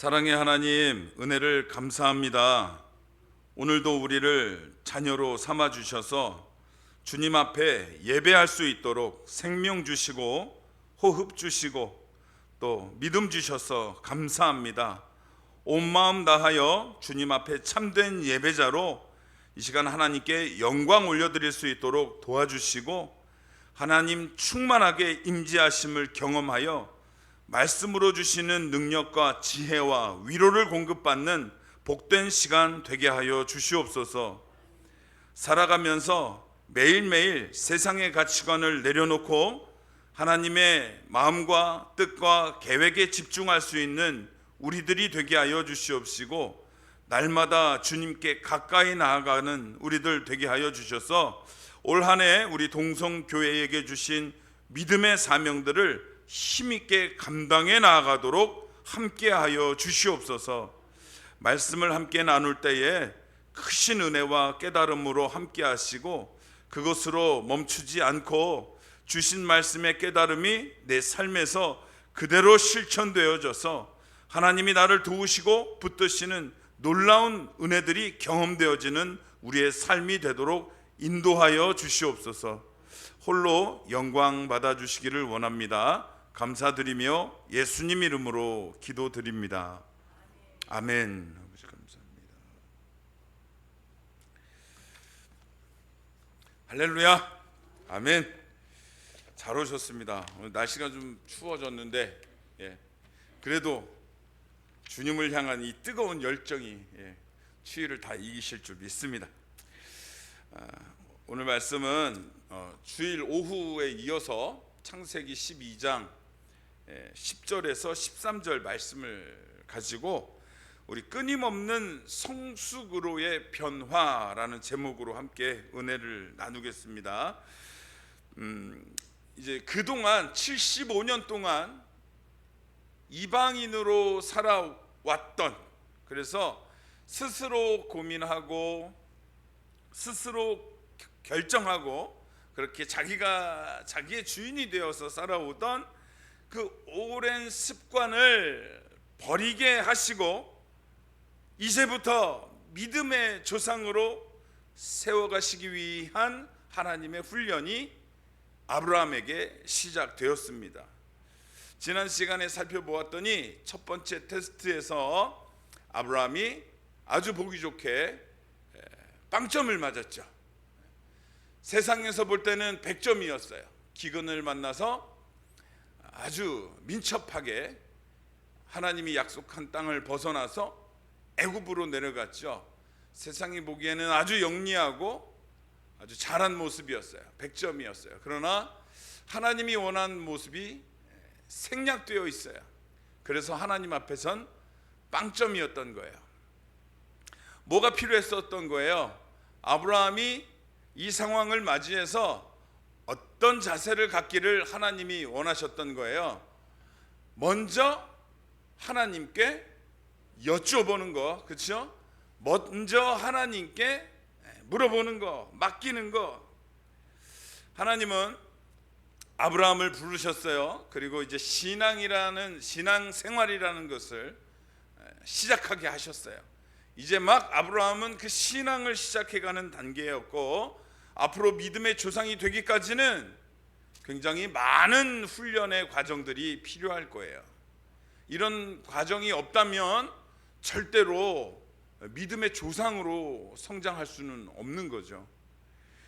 사랑의 하나님, 은혜를 감사합니다. 오늘도 우리를 자녀로 삼아 주셔서 주님 앞에 예배할 수 있도록 생명 주시고 호흡 주시고 또 믿음 주셔서 감사합니다. 온 마음 다하여 주님 앞에 참된 예배자로 이 시간 하나님께 영광 올려드릴 수 있도록 도와주시고, 하나님 충만하게 임재하심을 경험하여 말씀으로 주시는 능력과 지혜와 위로를 공급받는 복된 시간 되게 하여 주시옵소서. 살아가면서 매일매일 세상의 가치관을 내려놓고 하나님의 마음과 뜻과 계획에 집중할 수 있는 우리들이 되게 하여 주시옵시고, 날마다 주님께 가까이 나아가는 우리들 되게 하여 주셔서 올 한 해 우리 동성교회에게 주신 믿음의 사명들을 힘있게 감당해 나아가도록 함께하여 주시옵소서. 말씀을 함께 나눌 때에 크신 은혜와 깨달음으로 함께하시고, 그것으로 멈추지 않고 주신 말씀의 깨달음이 내 삶에서 그대로 실천되어져서 하나님이 나를 도우시고 붙드시는 놀라운 은혜들이 경험되어지는 우리의 삶이 되도록 인도하여 주시옵소서. 홀로 영광 받아주시기를 원합니다. 감사드리며 예수님 이름으로 기도드립니다. 아멘. 아버지 감사합니다. 할렐루야. 아멘. 잘 오셨습니다. 오늘 날씨가 좀 추워졌는데 그래도 주님을 향한 이 뜨거운 열정이 추위를 다 이기실 줄 믿습니다. 오늘 말씀은 주일 오후에 이어서 창세기 12장 10절에서 13절 말씀을 가지고 우리 끊임없는 성숙으로의 변화라는 제목으로 함께 은혜를 나누겠습니다. 이제 그동안 75년 동안 이방인으로 살아왔던, 그래서 스스로 고민하고 스스로 결정하고 그렇게 자기가 자기의 주인이 되어서 살아오던 그 오랜 습관을 버리게 하시고 이제부터 믿음의 조상으로 세워가시기 위한 하나님의 훈련이 아브라함에게 시작되었습니다. 지난 시간에 살펴보았더니 첫 번째 테스트에서 아브라함이 아주 보기 좋게 빵점을 맞았죠. 세상에서 볼 때는 100점이었어요. 기근을 만나서 아주 민첩하게 하나님이 약속한 땅을 벗어나서 애굽으로 내려갔죠. 세상이 보기에는 아주 영리하고 아주 잘한 모습이었어요. 100점이었어요. 그러나 하나님이 원하는 모습이 생략되어 있어요. 그래서 하나님 앞에선 빵점이었던 거예요. 뭐가 필요했었던 거예요? 아브라함이 이 상황을 맞이해서 어떤 자세를 갖기를 하나님이 원하셨던 거예요. 먼저 하나님께 여쭤보는 거, 그렇죠? 먼저 하나님께 물어보는 거, 맡기는 거. 하나님은 아브라함을 부르셨어요. 그리고 이제 신앙생활이라는 것을 시작하게 하셨어요. 이제 막 아브라함은 그 신앙을 시작해가는 단계였고, 앞으로 믿음의 조상이 되기까지는 굉장히 많은 훈련의 과정들이 필요할 거예요. 이런 과정이 없다면 절대로 믿음의 조상으로 성장할 수는 없는 거죠.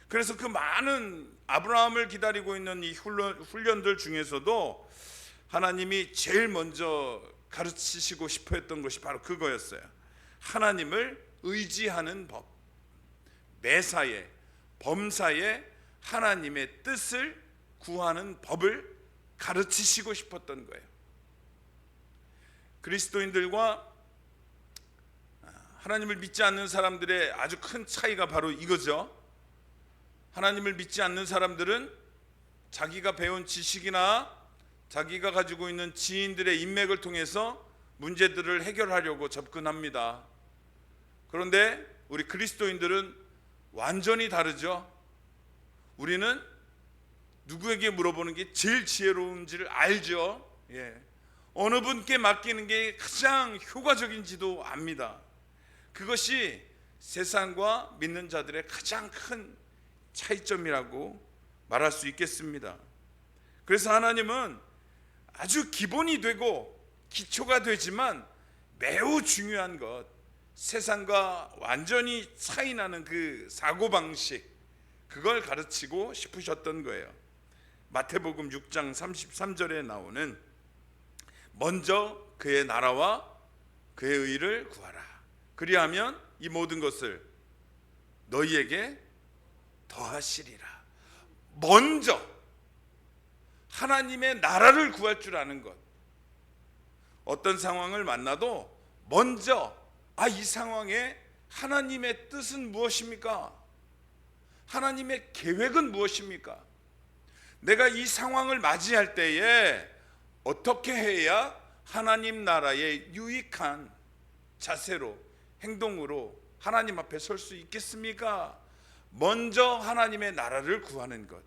그래서 그 많은 아브라함을 기다리고 있는 이 훈련들 중에서도 하나님이 제일 먼저 가르치시고 싶어 했던 것이 바로 그거였어요. 하나님을 의지하는 법, 매사에 범사에 하나님의 뜻을 구하는 법을 가르치시고 싶었던 거예요. 그리스도인들과 하나님을 믿지 않는 사람들의 아주 큰 차이가 바로 이거죠. 하나님을 믿지 않는 사람들은 자기가 배운 지식이나 자기가 가지고 있는 지인들의 인맥을 통해서 문제들을 해결하려고 접근합니다. 그런데 우리 그리스도인들은 완전히 다르죠. 우리는 누구에게 물어보는 게 제일 지혜로운지를 알죠. 어느 분께 맡기는 게 가장 효과적인지도 압니다. 그것이 세상과 믿는 자들의 가장 큰 차이점이라고 말할 수 있겠습니다. 그래서 하나님은 아주 기본이 되고 기초가 되지만 매우 중요한 것, 세상과 완전히 차이나는 그 사고방식, 그걸 가르치고 싶으셨던 거예요. 마태복음 6장 33절에 나오는 먼저 그의 나라와 그의 의를 구하라. 그리하면 이 모든 것을 너희에게 더하시리라. 먼저 하나님의 나라를 구할 줄 아는 것. 어떤 상황을 만나도 먼저 이 상황에 하나님의 뜻은 무엇입니까? 하나님의 계획은 무엇입니까? 내가 이 상황을 맞이할 때에 어떻게 해야 하나님 나라의 유익한 자세로, 행동으로 하나님 앞에 설 수 있겠습니까? 먼저 하나님의 나라를 구하는 것,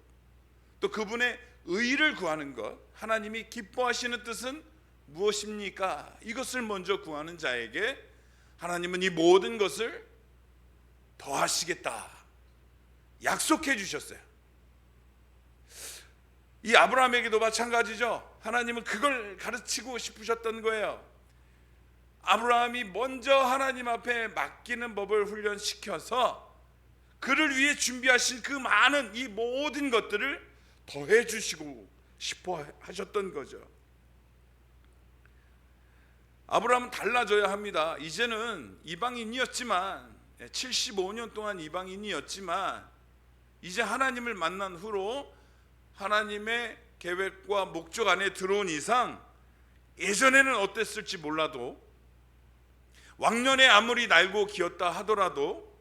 또 그분의 의를 구하는 것, 하나님이 기뻐하시는 뜻은 무엇입니까? 이것을 먼저 구하는 자에게 하나님은 이 모든 것을 더하시겠다 약속해 주셨어요. 이 아브라함에게도 마찬가지죠. 하나님은 그걸 가르치고 싶으셨던 거예요. 아브라함이 먼저 하나님 앞에 맡기는 법을 훈련시켜서 그를 위해 준비하신 그 많은 이 모든 것들을 더해 주시고 싶어 하셨던 거죠. 아브라함은 달라져야 합니다. 이제는 이방인이었지만, 75년 동안 이방인이었지만 이제 하나님을 만난 후로 하나님의 계획과 목적 안에 들어온 이상, 예전에는 어땠을지 몰라도, 왕년에 아무리 날고 기었다 하더라도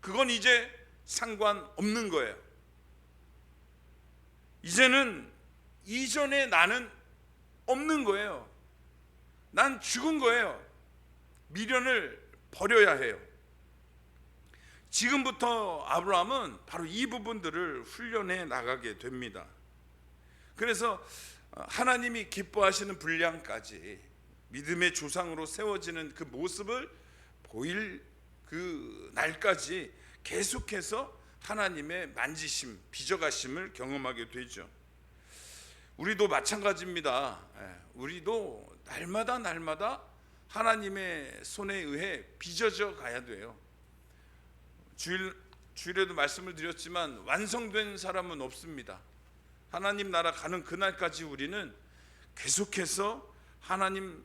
그건 이제 상관없는 거예요. 이제는 이전의 나는 없는 거예요. 난 죽은 거예요. 미련을 버려야 해요. 지금부터 아브라함은 바로 이 부분들을 훈련해 나가게 됩니다. 그래서 하나님이 기뻐하시는 분량까지 믿음의 조상으로 세워지는 그 모습을 보일 그 날까지 계속해서 하나님의 만지심, 빚어가심을 경험하게 되죠. 우리도 마찬가지입니다. 우리도 날마다 하나님의 손에 의해 빚어져 가야 돼요. 주일에도 말씀을 드렸지만 완성된 사람은 없습니다. 하나님 나라 가는 그날까지 우리는 계속해서 하나님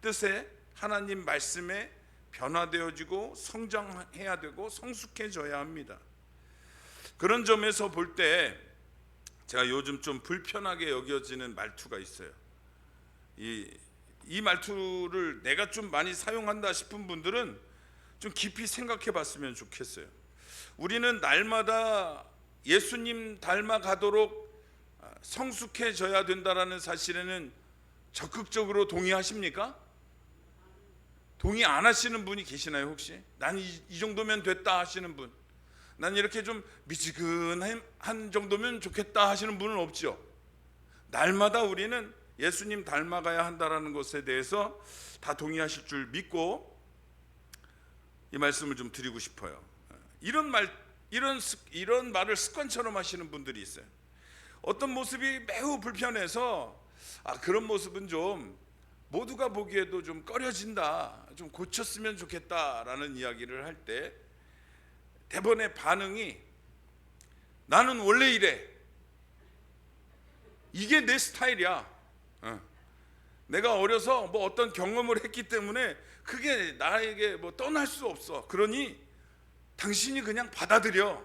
뜻에, 하나님 말씀에 변화되어지고 성장해야 되고 성숙해져야 합니다. 그런 점에서 볼 때 제가 요즘 좀 불편하게 여겨지는 말투가 있어요. 이 말투를 내가 좀 많이 사용한다 싶은 분들은 좀 깊이 생각해 봤으면 좋겠어요. 우리는 날마다 예수님 닮아가도록 성숙해져야 된다라는 사실에는 적극적으로 동의하십니까? 동의 안 하시는 분이 계시나요 혹시? 난 이 정도면 됐다 하시는 분, 난 이렇게 좀 미지근한 정도면 좋겠다 하시는 분은 없죠. 날마다 우리는 예수님 닮아가야 한다라는 것에 대해서 다 동의하실 줄 믿고 이 말씀을 좀 드리고 싶어요. 이런 말을 습관처럼 하시는 분들이 있어요. 어떤 모습이 매우 불편해서 그런 모습은 좀 모두가 보기에도 좀 꺼려진다, 좀 고쳤으면 좋겠다라는 이야기를 할 때 대부분의 반응이 나는 원래 이래, 이게 내 스타일이야, 내가 어려서 뭐 어떤 경험을 했기 때문에 그게 나에게 뭐 떠날 수 없어, 그러니 당신이 그냥 받아들여,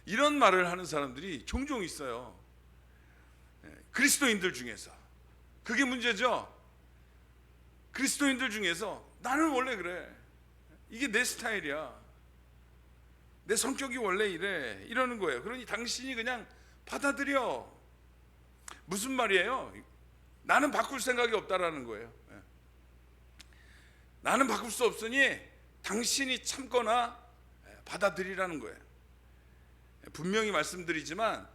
이런 말을 하는 사람들이 종종 있어요. 그리스도인들 중에서 그게 문제죠. 그리스도인들 중에서 나는 원래 그래, 이게 내 스타일이야, 내 성격이 원래 이래, 이러는 거예요. 그러니 당신이 그냥 받아들여. 무슨 말이에요? 나는 바꿀 생각이 없다라는 거예요. 나는 바꿀 수 없으니 당신이 참거나 받아들이라는 거예요. 분명히 말씀드리지만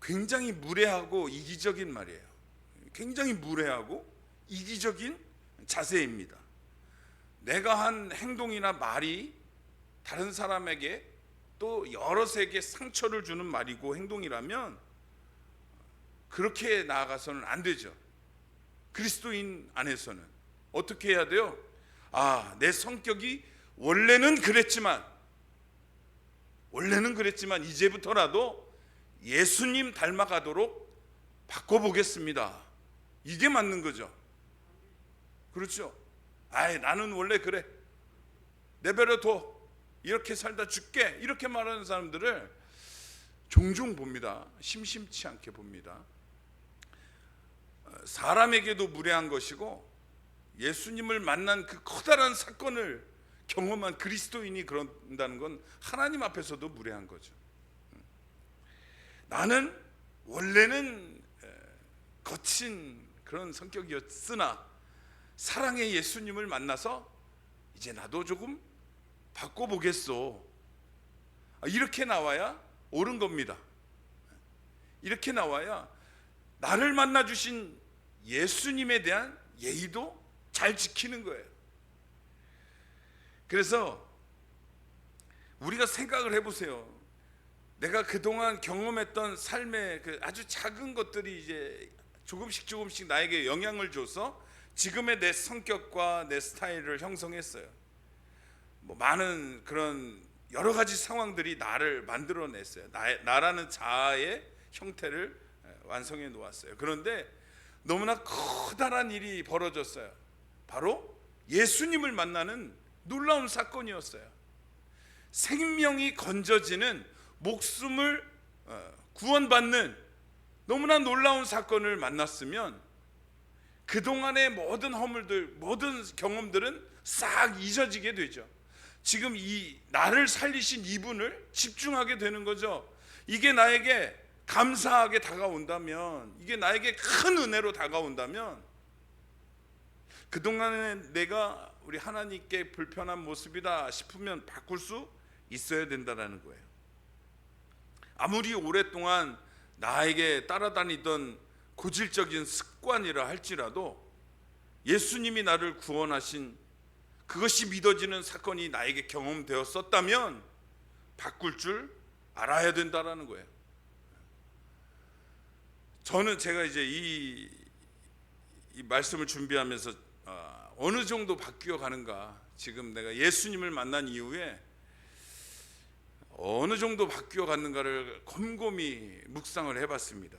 굉장히 무례하고 이기적인 말이에요. 굉장히 무례하고 이기적인 자세입니다. 내가 한 행동이나 말이 다른 사람에게 또 여럿에게 상처를 주는 말이고 행동이라면 그렇게 나아가서는 안 되죠. 그리스도인 안에서는 어떻게 해야 돼요? 내 성격이 원래는 그랬지만 이제부터라도 예수님 닮아가도록 바꿔보겠습니다. 이게 맞는 거죠. 그렇죠? 나는 원래 그래, 내버려 둬, 이렇게 살다 죽게, 이렇게 말하는 사람들을 종종 봅니다. 심심치 않게 봅니다. 사람에게도 무례한 것이고 예수님을 만난 그 커다란 사건을 경험한 그리스도인이 그런다는 건 하나님 앞에서도 무례한 거죠. 나는 원래는 거친 그런 성격이었으나 사랑의 예수님을 만나서 이제 나도 조금 바꿔보겠소. 이렇게 나와야 옳은 겁니다. 이렇게 나와야 나를 만나주신 예수님에 대한 예의도 잘 지키는 거예요. 그래서 우리가 생각을 해보세요. 내가 그동안 경험했던 삶의 그 아주 작은 것들이 이제 조금씩 나에게 영향을 줘서 지금의 내 성격과 내 스타일을 형성했어요. 많은 그런 여러 가지 상황들이 나를 만들어냈어요. 나라는 자아의 형태를 완성해 놓았어요. 그런데 너무나 커다란 일이 벌어졌어요. 바로 예수님을 만나는 놀라운 사건이었어요. 생명이 건져지는, 목숨을 구원받는 너무나 놀라운 사건을 만났으면 그동안의 모든 허물들, 모든 경험들은 싹 잊어지게 되죠. 지금 이 나를 살리신 이분을 집중하게 되는 거죠. 이게 나에게 감사하게 다가온다면, 이게 나에게 큰 은혜로 다가온다면 그동안에 내가 우리 하나님께 불편한 모습이다 싶으면 바꿀 수 있어야 된다는 거예요. 아무리 오랫동안 나에게 따라다니던 고질적인 습관이라 할지라도 예수님이 나를 구원하신 그것이 믿어지는 사건이 나에게 경험되었었다면 바꿀 줄 알아야 된다는 거예요. 저는 제가 이제 이 말씀을 준비하면서 어느 정도 바뀌어 가는가, 지금 내가 예수님을 만난 이후에 어느 정도 바뀌어 갔는가를 곰곰이 묵상을 해봤습니다.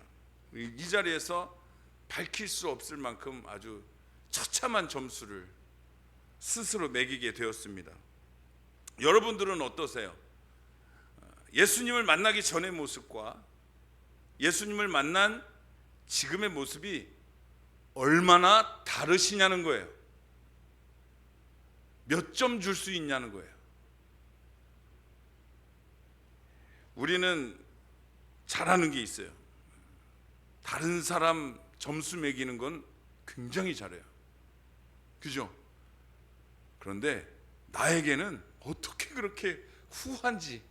이 자리에서 밝힐 수 없을 만큼 아주 처참한 점수를 스스로 매기게 되었습니다. 여러분들은 어떠세요? 예수님을 만나기 전의 모습과 예수님을 만난 지금의 모습이 얼마나 다르시냐는 거예요. 몇 점 줄 수 있냐는 거예요. 우리는 잘하는 게 있어요. 다른 사람 점수 매기는 건 굉장히 잘해요. 그죠? 그런데 나에게는 어떻게 그렇게 후한지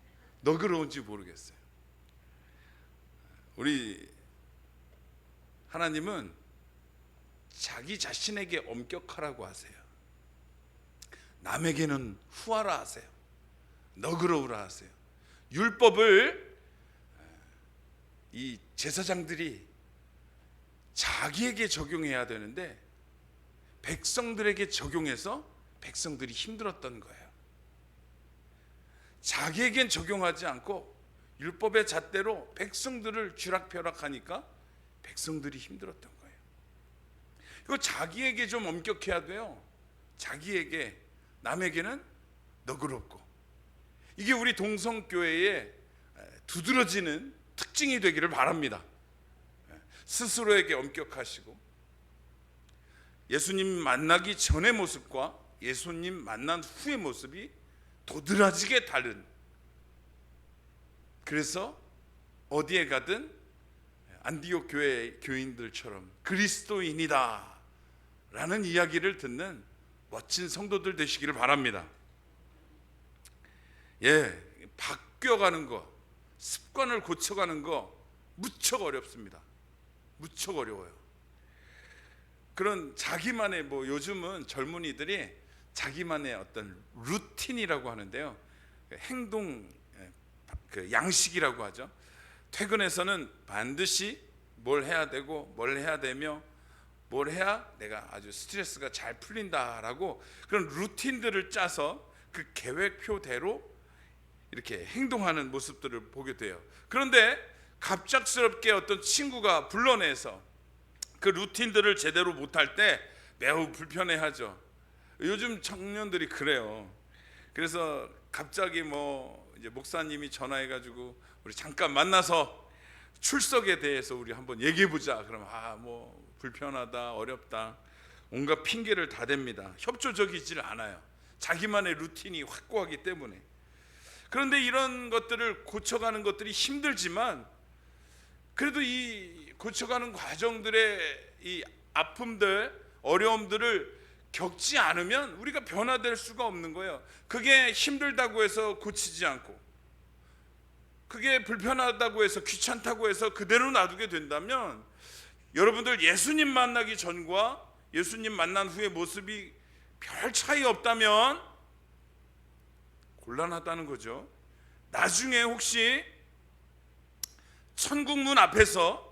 너그러운지 모르겠어요. 우리 하나님은 자기 자신에게 엄격하라고 하세요. 남에게는 후하라 하세요. 너그러우라 하세요. 율법을 이 제사장들이 자기에게 적용해야 되는데 백성들에게 적용해서 백성들이 힘들었던 거예요. 자기에겐 적용하지 않고 율법의 잣대로 백성들을 쥐락펴락하니까 백성들이 힘들었던 거예요. 이거 자기에게 좀 엄격해야 돼요. 자기에게, 남에게는 너그럽고. 이게 우리 동성교회의 두드러지는 특징이 되기를 바랍니다. 스스로에게 엄격하시고 예수님 만나기 전의 모습과 예수님 만난 후의 모습이 도드라지게 다른, 그래서 어디에 가든 안디옥 교회 교인들처럼 그리스도인이다 라는 이야기를 듣는 멋진 성도들 되시기를 바랍니다. 바뀌어가는 거, 습관을 고쳐가는 거 무척 어렵습니다. 무척 어려워요. 그런 자기만의 요즘은 젊은이들이 자기만의 어떤 루틴이라고 하는데요, 행동 그 양식이라고 하죠. 퇴근해서는 반드시 뭘 해야 되고 뭘 해야 되며 뭘 해야 내가 아주 스트레스가 잘 풀린다라고 그런 루틴들을 짜서 그 계획표대로 이렇게 행동하는 모습들을 보게 돼요. 그런데 갑작스럽게 어떤 친구가 불러내서 그 루틴들을 제대로 못할 때 매우 불편해하죠. 요즘 청년들이 그래요. 그래서 갑자기 이제 목사님이 전화해가지고 우리 잠깐 만나서 출석에 대해서 우리 한번 얘기해보자. 그러면 불편하다, 어렵다, 온갖 핑계를 다 댑니다. 협조적이질 않아요. 자기만의 루틴이 확고하기 때문에. 그런데 이런 것들을 고쳐가는 것들이 힘들지만 그래도 이 고쳐가는 과정들의 이 아픔들, 어려움들을 겪지 않으면 우리가 변화될 수가 없는 거예요. 그게 힘들다고 해서 고치지 않고, 그게 불편하다고 해서, 귀찮다고 해서 그대로 놔두게 된다면 여러분들 예수님 만나기 전과 예수님 만난 후의 모습이 별 차이 없다면 곤란하다는 거죠. 나중에 혹시 천국 문 앞에서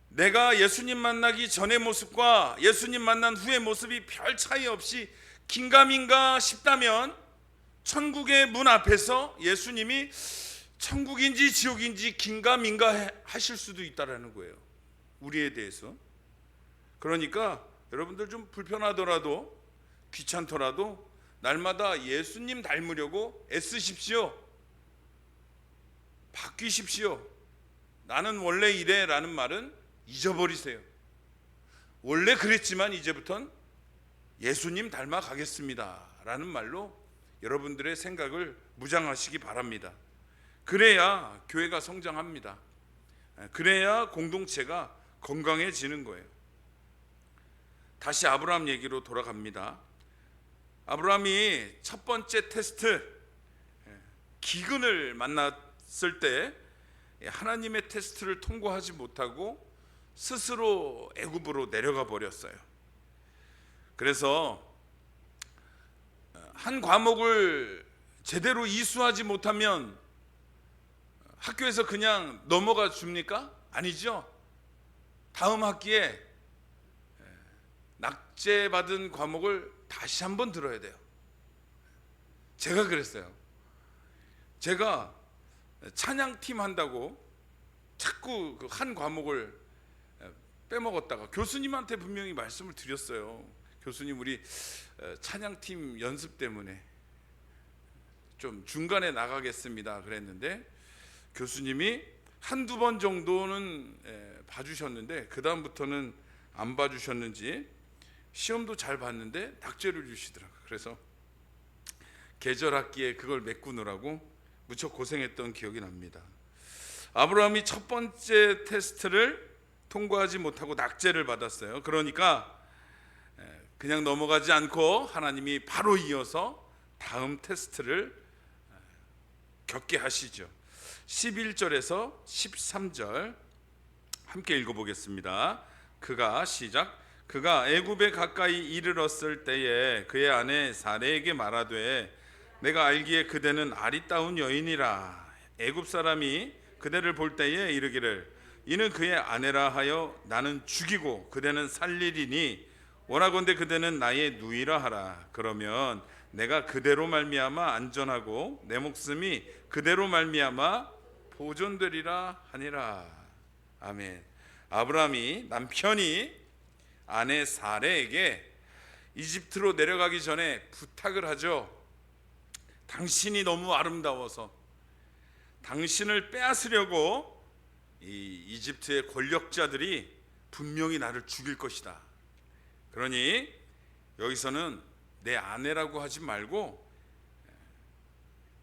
내가 예수님 만나기 전의 모습과 예수님 만난 후의 모습이 별 차이 없이 긴가민가 싶다면 천국의 문 앞에서 예수님이 천국인지 지옥인지 긴가민가 하실 수도 있다라는 거예요, 우리에 대해서. 그러니까 여러분들 좀 불편하더라도 귀찮더라도 날마다 예수님 닮으려고 애쓰십시오. 바뀌십시오. 나는 원래 이래 라는 말은 잊어버리세요. 원래 그랬지만 이제부턴 예수님 닮아 가겠습니다 라는 말로 여러분들의 생각을 무장하시기 바랍니다. 그래야 교회가 성장합니다. 그래야 공동체가 건강해지는 거예요. 다시 아브라함 얘기로 돌아갑니다. 아브라함이 첫 번째 테스트, 기근을 만났을 때 하나님의 테스트를 통과하지 못하고 스스로 애굽으로 내려가 버렸어요. 그래서 한 과목을 제대로 이수하지 못하면 학교에서 그냥 넘어가 줍니까? 아니죠. 다음 학기에 낙제받은 과목을 다시 한번 들어야 돼요. 제가 그랬어요. 제가 찬양팀 한다고 자꾸 그 한 과목을 빼먹었다가 교수님한테 분명히 말씀을 드렸어요. 교수님, 우리 찬양팀 연습 때문에 좀 중간에 나가겠습니다 그랬는데 교수님이 한두 번 정도는 봐주셨는데 그 다음부터는 안 봐주셨는지 시험도 잘 봤는데 낙제를 주시더라고요. 그래서 계절학기에 그걸 메꾸느라고 무척 고생했던 기억이 납니다. 아브라함이 첫 번째 테스트를 통과하지 못하고 낙제를 받았어요. 그러니까 그냥 넘어가지 않고 하나님이 바로 이어서 다음 테스트를 겪게 하시죠. 11절에서 13절 함께 읽어보겠습니다. 그가 애굽에 가까이 이르렀을 때에 그의 아내 사레에게 말하되 내가 알기에 그대는 아리따운 여인이라. 애굽 사람이 그대를 볼 때에 이르기를 이는 그의 아내라 하여 나는 죽이고 그대는 살리리니 원하건대 그대는 나의 누이라 하라. 그러면 내가 그대로 말미암아 안전하고 내 목숨이 그대로 말미암아 보존되리라 하니라. 아멘. 아브라함이 남편이 아내 사레에게 이집트로 내려가기 전에 부탁을 하죠. 당신이 너무 아름다워서 당신을 빼앗으려고 이 이집트의 권력자들이 분명히 나를 죽일 것이다. 그러니 여기서는 내 아내라고 하지 말고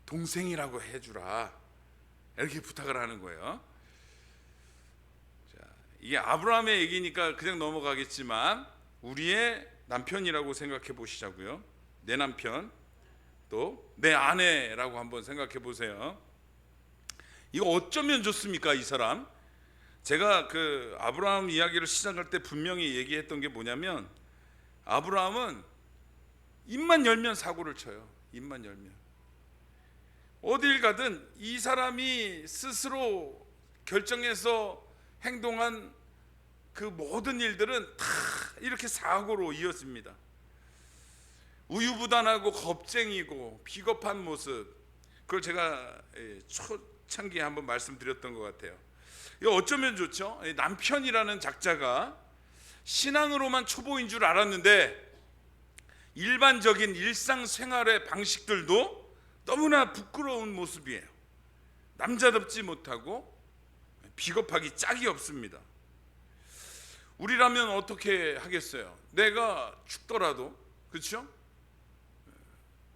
동생이라고 해주라. 이렇게 부탁을 하는 거예요. 자, 이게 아브라함의 얘기니까 그냥 넘어가겠지만 우리의 남편이라고 생각해 보시자고요. 내 남편, 또 내 아내라고 한번 생각해 보세요. 이거 어쩌면 좋습니까? 이 사람 제가 그 아브라함 이야기를 시작할 때 분명히 얘기했던 게 뭐냐면, 아브라함은 입만 열면 사고를 쳐요. 입만 열면 어딜 가든 이 사람이 스스로 결정해서 행동한 그 모든 일들은 다 이렇게 사고로 이어집니다. 우유부단하고 겁쟁이고 비겁한 모습, 그걸 제가 초창기에 한번 말씀드렸던 것 같아요. 이거 어쩌면 좋죠. 남편이라는 작자가 신앙으로만 초보인 줄 알았는데 일반적인 일상생활의 방식들도 너무나 부끄러운 모습이에요. 남자답지 못하고 비겁하기 짝이 없습니다. 우리라면 어떻게 하겠어요? 내가 죽더라도, 그렇죠?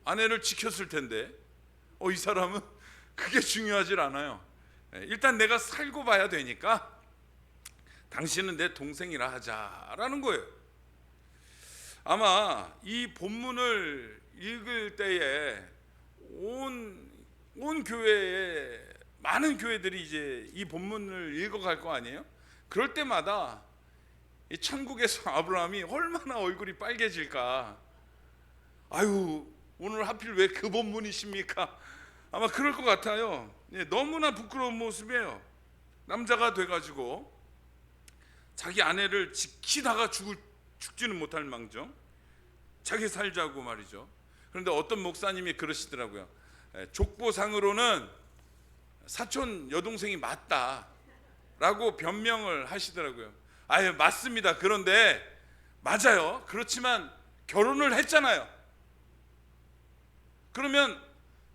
아내를 지켰을 텐데 이 사람은 그게 중요하질 않아요. 일단 내가 살고 봐야 되니까 당신은 내 동생이라 하자라는 거예요. 아마 이 본문을 읽을 때에 온 교회에 많은 교회들이 이제 이 본문을 읽어갈 거 아니에요? 그럴 때마다 이 천국에서 아브라함이 얼마나 얼굴이 빨개질까. 아유, 오늘 하필 왜 그 본문이십니까? 아마 그럴 것 같아요. 너무나 부끄러운 모습이에요. 남자가 돼가지고 자기 아내를 지키다가 죽지는 못할 망정 자기 살자고 말이죠. 그런데 어떤 목사님이 그러시더라고요. 족보상으로는 사촌 여동생이 맞다라고 변명을 하시더라고요. 아유, 맞습니다. 그런데 맞아요. 그렇지만 결혼을 했잖아요. 그러면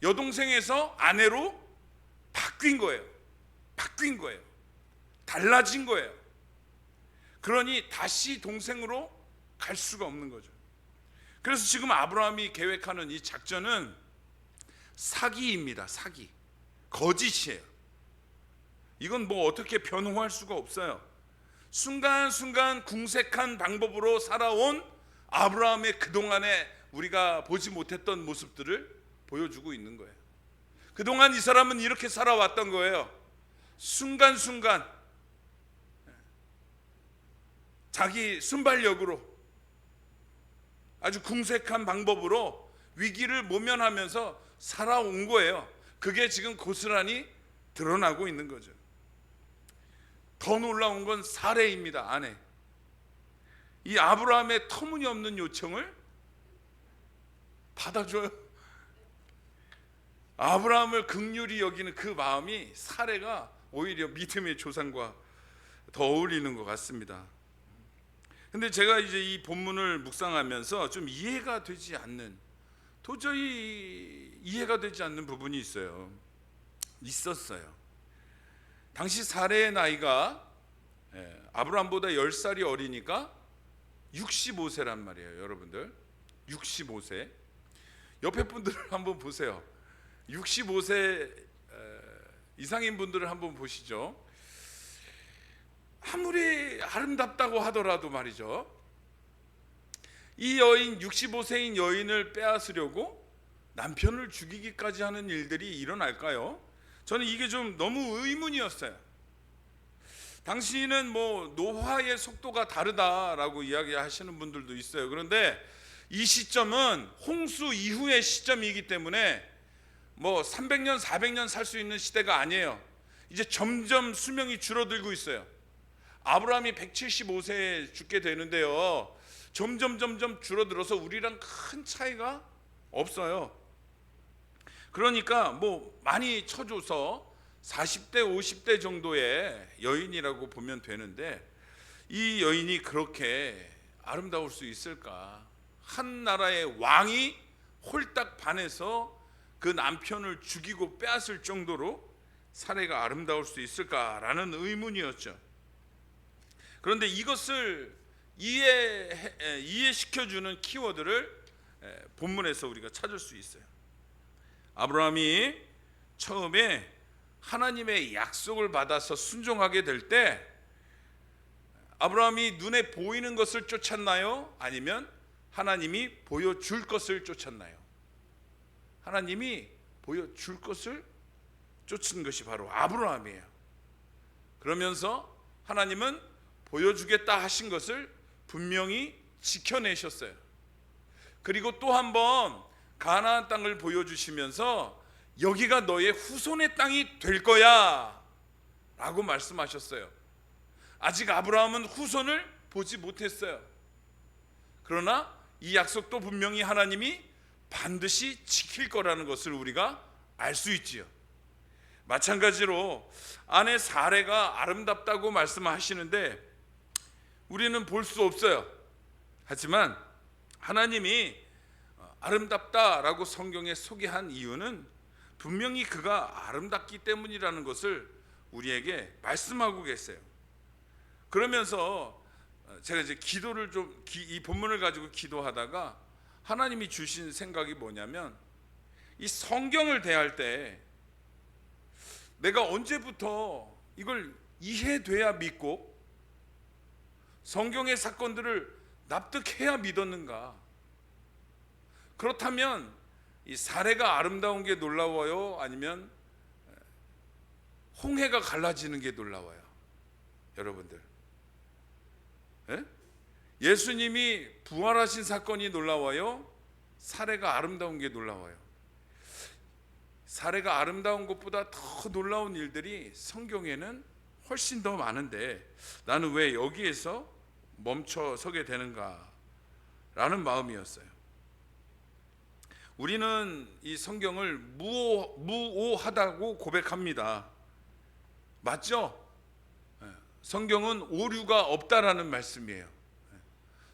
여동생에서 아내로 바뀐 거예요. 달라진 거예요. 그러니 다시 동생으로 갈 수가 없는 거죠. 그래서 지금 아브라함이 계획하는 이 작전은 사기입니다. 사기, 거짓이에요. 이건 뭐 어떻게 변호할 수가 없어요. 순간순간 궁색한 방법으로 살아온 아브라함의 그동안에 우리가 보지 못했던 모습들을 보여주고 있는 거예요. 그동안 이 사람은 이렇게 살아왔던 거예요. 순간순간 자기 순발력으로 아주 궁색한 방법으로 위기를 모면하면서 살아온 거예요. 그게 지금 고스란히 드러나고 있는 거죠. 더 놀라운 건 사례입니다. 아내. 이 아브라함의 터무니없는 요청을 받아줘요. 아브라함을 긍휼히 여기는 그 마음이 사례가 오히려 믿음의 조상과 더 어울리는 것 같습니다. 근데 제가 이제 이 본문을 묵상하면서 좀 도저히 이해가 되지 않는 부분이 있었어요. 당시 사례의 나이가 아브라함보다 10살이 어리니까 65세란 말이에요. 여러분들 65세. 옆에 분들을 한번 보세요. 65세 이상인 분들을 한번 보시죠. 아무리 아름답다고 하더라도 말이죠, 이 여인, 65세인 여인을 빼앗으려고 남편을 죽이기까지 하는 일들이 일어날까요? 저는 이게 좀 너무 의문이었어요. 당시는 뭐 노화의 속도가 다르다라고 이야기하시는 분들도 있어요. 그런데 이 시점은 홍수 이후의 시점이기 때문에 뭐 300년, 400년 살 수 있는 시대가 아니에요. 이제 점점 수명이 줄어들고 있어요. 아브라함이 175세에 죽게 되는데요, 점점 줄어들어서 우리랑 큰 차이가 없어요. 그러니까 뭐 많이 쳐줘서 40대 50대 정도의 여인이라고 보면 되는데, 이 여인이 그렇게 아름다울 수 있을까? 한 나라의 왕이 홀딱 반해서 그 남편을 죽이고 빼앗을 정도로 사례가 아름다울 수 있을까라는 의문이었죠. 그런데 이것을 이해시켜주는 키워드를 본문에서 우리가 찾을 수 있어요. 아브라함이 처음에 하나님의 약속을 받아서 순종하게 될 때 아브라함이 눈에 보이는 것을 쫓았나요? 아니면 하나님이 보여줄 것을 쫓았나요? 하나님이 보여줄 것을 쫓은 것이 바로 아브라함이에요. 그러면서 하나님은 보여주겠다 하신 것을 분명히 지켜내셨어요. 그리고 또 한 번 가나안 땅을 보여주시면서 여기가 너의 후손의 땅이 될 거야 라고 말씀하셨어요. 아직 아브라함은 후손을 보지 못했어요. 그러나 이 약속도 분명히 하나님이 반드시 지킬 거라는 것을 우리가 알 수 있지요. 마찬가지로 아내 사레가 아름답다고 말씀하시는데 우리는 볼 수 없어요. 하지만 하나님이 아름답다라고 성경에 소개한 이유는 분명히 그가 아름답기 때문이라는 것을 우리에게 말씀하고 계세요. 그러면서 제가 이제 기도를 이 본문을 가지고 기도하다가 하나님이 주신 생각이 뭐냐면, 이 성경을 대할 때 내가 언제부터 이걸 이해돼야 믿고 성경의 사건들을 납득해야 믿었는가? 그렇다면 이 사례가 아름다운 게 놀라워요? 아니면 홍해가 갈라지는 게 놀라워요? 여러분들, 예? 예수님이 부활하신 사건이 놀라워요? 사례가 아름다운 게 놀라워요? 사례가 아름다운 것보다 더 놀라운 일들이 성경에는 훨씬 더 많은데 나는 왜 여기에서 멈춰 서게 되는가 라는 마음이었어요. 우리는 이 성경을 무오하다고 고백합니다. 맞죠? 성경은 오류가 없다라는 말씀이에요.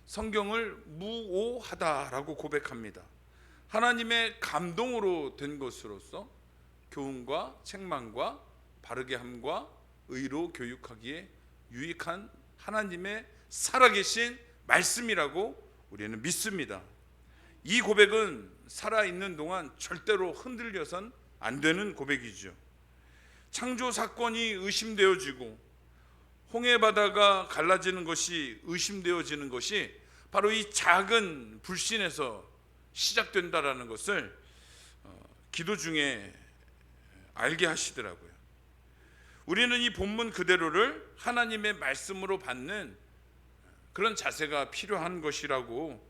성경을 무오하다라고 고백합니다. 하나님의 감동으로 된 것으로서 교훈과 책망과 바르게 함과 의로 교육하기에 유익한 하나님의 살아계신 말씀이라고 우리는 믿습니다. 이 고백은 살아있는 동안 절대로 흔들려선 안 되는 고백이죠. 창조 사건이 의심되어지고 홍해 바다가 갈라지는 것이 의심되어지는 것이 바로 이 작은 불신에서 시작된다라는 것을 기도 중에 알게 하시더라고요. 우리는 이 본문 그대로를 하나님의 말씀으로 받는 그런 자세가 필요한 것이라고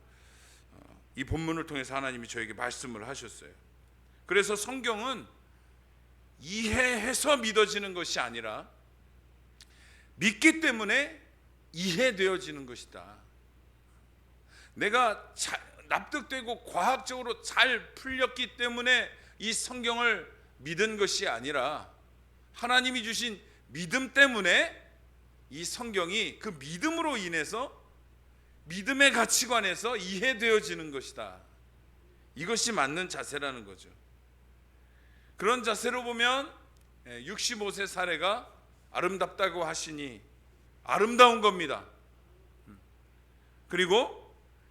이 본문을 통해서 하나님이 저에게 말씀을 하셨어요. 그래서 성경은 이해해서 믿어지는 것이 아니라 믿기 때문에 이해되어지는 것이다. 내가 납득되고 과학적으로 잘 풀렸기 때문에 이 성경을 믿은 것이 아니라 하나님이 주신 믿음 때문에 이 성경이 그 믿음으로 인해서 믿음의 가치관에서 이해되어지는 것이다. 이것이 맞는 자세라는 거죠. 그런 자세로 보면 65세 사례가 아름답다고 하시니 아름다운 겁니다. 그리고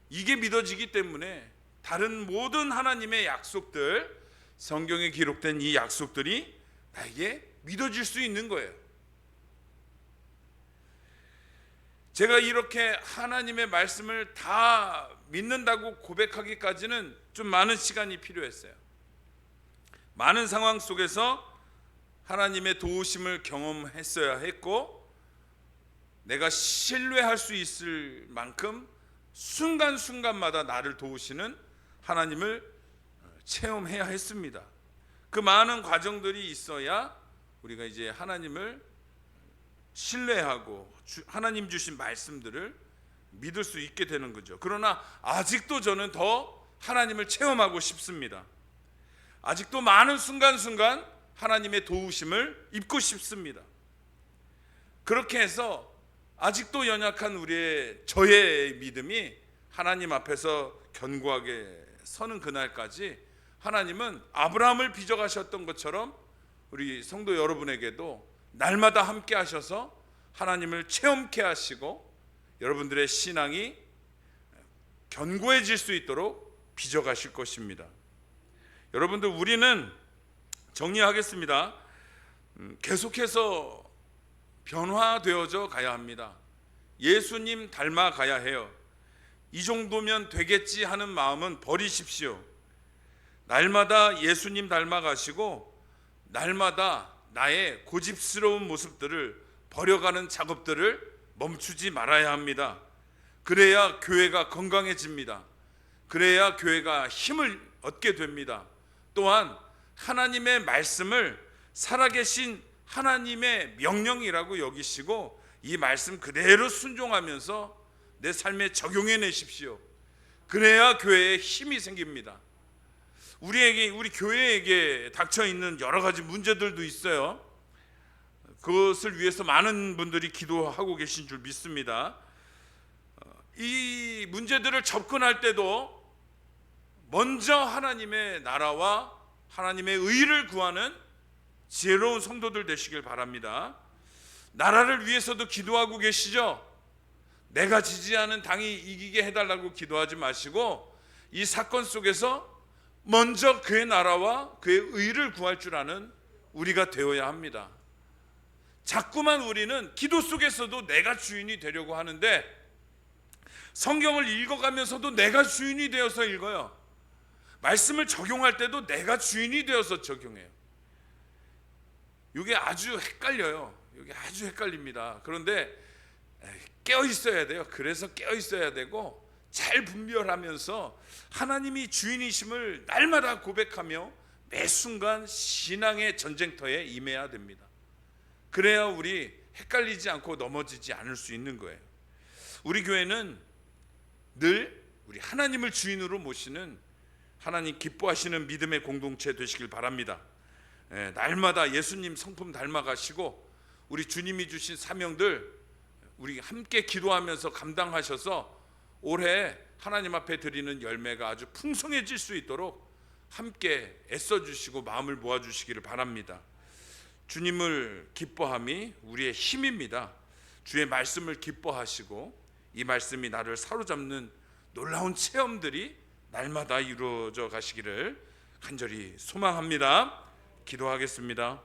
이게 믿어지기 때문에 다른 모든 하나님의 약속들, 성경에 기록된 이 약속들이 나에게 믿어질 수 있는 거예요. 제가 이렇게 하나님의 말씀을 다 믿는다고 고백하기까지는 좀 많은 시간이 필요했어요. 많은 상황 속에서 하나님의 도우심을 경험했어야 했고, 내가 신뢰할 수 있을 만큼 순간순간마다 나를 도우시는 하나님을 체험해야 했습니다. 그 많은 과정들이 있어야 우리가 이제 하나님을 신뢰하고 하나님 주신 말씀들을 믿을 수 있게 되는 거죠. 그러나 아직도 저는 더 하나님을 체험하고 싶습니다. 아직도 많은 순간순간 하나님의 도우심을 입고 싶습니다. 그렇게 해서 아직도 연약한 저의 믿음이 하나님 앞에서 견고하게 서는 그날까지 하나님은 아브라함을 빚어가셨던 것처럼 우리 성도 여러분에게도 날마다 함께 하셔서 하나님을 체험케 하시고 여러분들의 신앙이 견고해질 수 있도록 빚어가실 것입니다. 여러분들, 우리는 정리하겠습니다. 계속해서 변화되어져 가야 합니다. 예수님 닮아가야 해요. 이 정도면 되겠지 하는 마음은 버리십시오. 날마다 예수님 닮아가시고 날마다 나의 고집스러운 모습들을 버려가는 작업들을 멈추지 말아야 합니다. 그래야 교회가 건강해집니다. 그래야 교회가 힘을 얻게 됩니다. 또한 하나님의 말씀을 살아계신 하나님의 명령이라고 여기시고 이 말씀 그대로 순종하면서 내 삶에 적용해 내십시오. 그래야 교회에 힘이 생깁니다. 우리 교회에게 닥쳐 있는 여러 가지 문제들도 있어요. 그것을 위해서 많은 분들이 기도하고 계신 줄 믿습니다. 이 문제들을 접근할 때도 먼저 하나님의 나라와 하나님의 의를 구하는 지혜로운 성도들 되시길 바랍니다. 나라를 위해서도 기도하고 계시죠? 내가 지지하는 당이 이기게 해달라고 기도하지 마시고 이 사건 속에서 먼저 그의 나라와 그의 의를 구할 줄 아는 우리가 되어야 합니다. 자꾸만 우리는 기도 속에서도 내가 주인이 되려고 하는데 성경을 읽어가면서도 내가 주인이 되어서 읽어요. 말씀을 적용할 때도 내가 주인이 되어서 적용해요. 이게 아주 헷갈려요. 이게 아주 헷갈립니다. 그런데 깨어 있어야 돼요. 그래서 깨어 있어야 되고 잘 분별하면서 하나님이 주인이심을 날마다 고백하며 매 순간 신앙의 전쟁터에 임해야 됩니다. 그래야 우리 헷갈리지 않고 넘어지지 않을 수 있는 거예요. 우리 교회는 늘 우리 하나님을 주인으로 모시는 하나님 기뻐하시는 믿음의 공동체 되시길 바랍니다. 날마다 예수님 성품 닮아가시고 우리 주님이 주신 사명들 우리 함께 기도하면서 감당하셔서 올해 하나님 앞에 드리는 열매가 아주 풍성해질 수 있도록 함께 애써주시고 마음을 모아주시기를 바랍니다. 주님을 기뻐함이 우리의 힘입니다. 주의 말씀을 기뻐하시고 이 말씀이 나를 사로잡는 놀라운 체험들이 날마다 이루어져 가시기를 간절히 소망합니다. 기도하겠습니다.